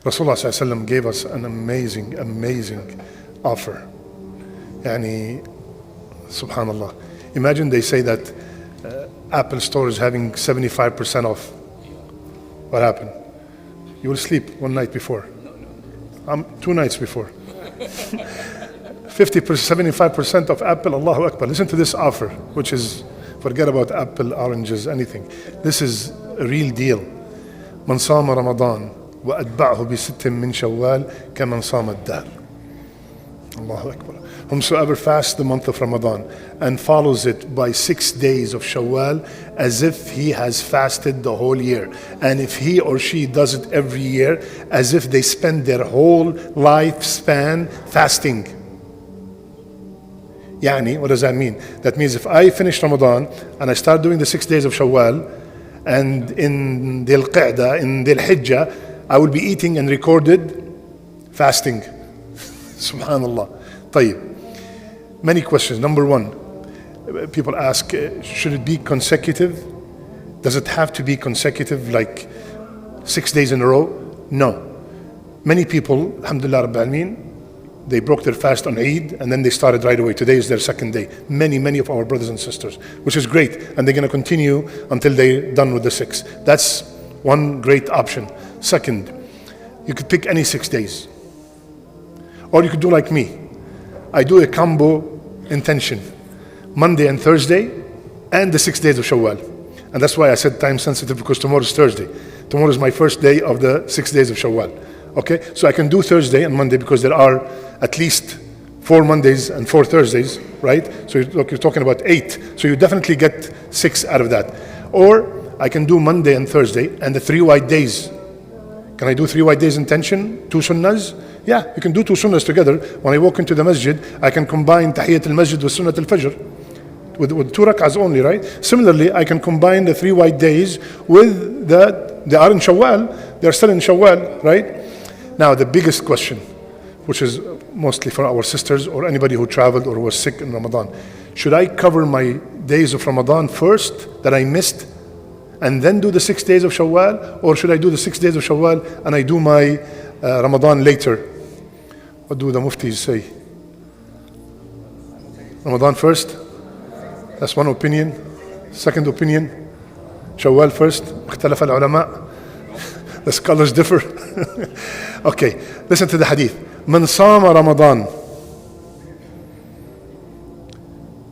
Rasulullah ﷺ gave us an amazing offer. Yani, subhanallah. Imagine they say that Apple store is having 75% off. What happened? You will sleep one night before. 2 nights before. 75% of Apple, Allahu Akbar. Listen to this offer, which is, forget about Apple, oranges, anything. This is a real deal. من صام رمضان وأتبعه بست من شوال كمن صام الدهر. Allahu Akbar. Whomsoever fasts the month of Ramadan and follows it by 6 days of Shawwal as if he has fasted the whole year. And if he or she does it every year, as if they spend their whole lifespan fasting. Yani, what does that mean? That means if I finish Ramadan and I start doing the 6 days of Shawwal, and in Dhul Qa'dah, in Dhul Hijjah, I will be eating and recorded fasting. Subhanallah. طيب. Many questions. Number one, people ask, should it be consecutive? Does it have to be consecutive, like 6 days in a row? No. Many people, alhamdulillah Rabbil Alameen, they broke their fast on Eid and then they started right away. Today is their second day. Many of our brothers and sisters, which is great. And they're going to continue until they're done with the 6. That's one great option. Second, you could pick any 6 days. Or you could do like me. I do a combo intention. Monday and Thursday and the 6 days of Shawwal. And that's why I said time sensitive, because tomorrow is Thursday. Tomorrow is my first day of the 6 days of Shawwal. Okay, so I can do Thursday and Monday because there are at least 4 Mondays and 4 Thursdays, right? So you're talking about 8. So you definitely get 6 out of that. Or I can do Monday and Thursday and the 3 white days. Can I do 3 white days intention, 2 sunnahs? Yeah, you can do 2 sunnahs together. When I walk into the masjid, I can combine Tahiyyat al-Masjid with Sunnat al-Fajr. With 2 rak'ahs only, right? Similarly, I can combine the 3 white days with they are in Shawwal, they're still in Shawwal, right? Now, the biggest question, which is mostly for our sisters or anybody who traveled or was sick in Ramadan, should I cover my days of Ramadan first that I missed and then do the 6 days of Shawwal? Or should I do the 6 days of Shawwal and I do my Ramadan later? What do the muftis say? Ramadan first? That's one opinion. Second opinion, Shawwal first. اختلف العلماء. The scholars differ. Okay, listen to the hadith. من صام رمضان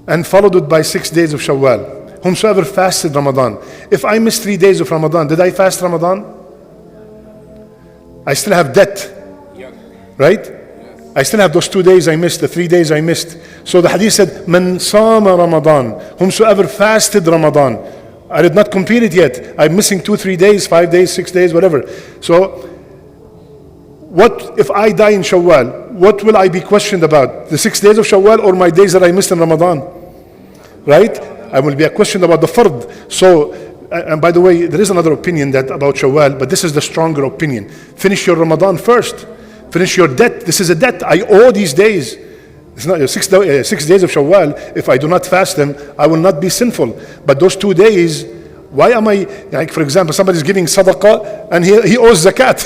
and followed it by 6 days of Shawwal. Whomsoever fasted Ramadan. If I missed 3 days of Ramadan, did I fast Ramadan? I still have debt, right? I still have those 2 days I missed, the 3 days I missed. So the hadith said, من صام رمضان. Whomsoever fasted Ramadan. I did not complete it yet. I'm missing 2, 3 days, 5 days, 6 days, whatever. So, what if I die in Shawwal? What will I be questioned about? The 6 days of Shawwal or my days that I missed in Ramadan? Right? I will be questioned about the fard. So, and by the way, there is another opinion that about Shawwal, but this is the stronger opinion. Finish your Ramadan first. Finish your debt. This is a debt. I owe these days. It's not 6 days of Shawwal. If I do not fast them, I will not be sinful. But those 2 days, why am I, like for example, somebody is giving sadaqah and he owes zakat.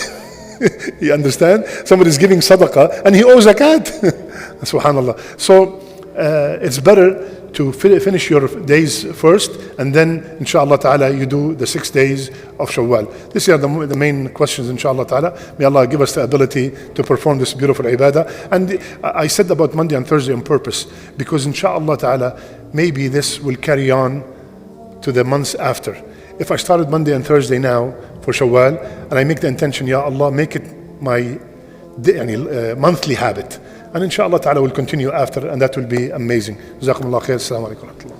You understand? Somebody is giving sadaqah and he owes zakat. Subhanallah. So it's better to finish your days first and then inshallah ta'ala you do the 6 days of Shawwal. These are the main questions inshallah ta'ala. May Allah give us the ability to perform this beautiful ibadah. And I said about Monday and Thursday on purpose because inshallah ta'ala maybe this will carry on to the months after. If I started Monday and Thursday now for Shawwal and I make the intention, Ya Allah, make it my monthly habit. And inshallah ta'ala will continue after, and that will be amazing. Jazakumullah khair. Assalamu alaikum.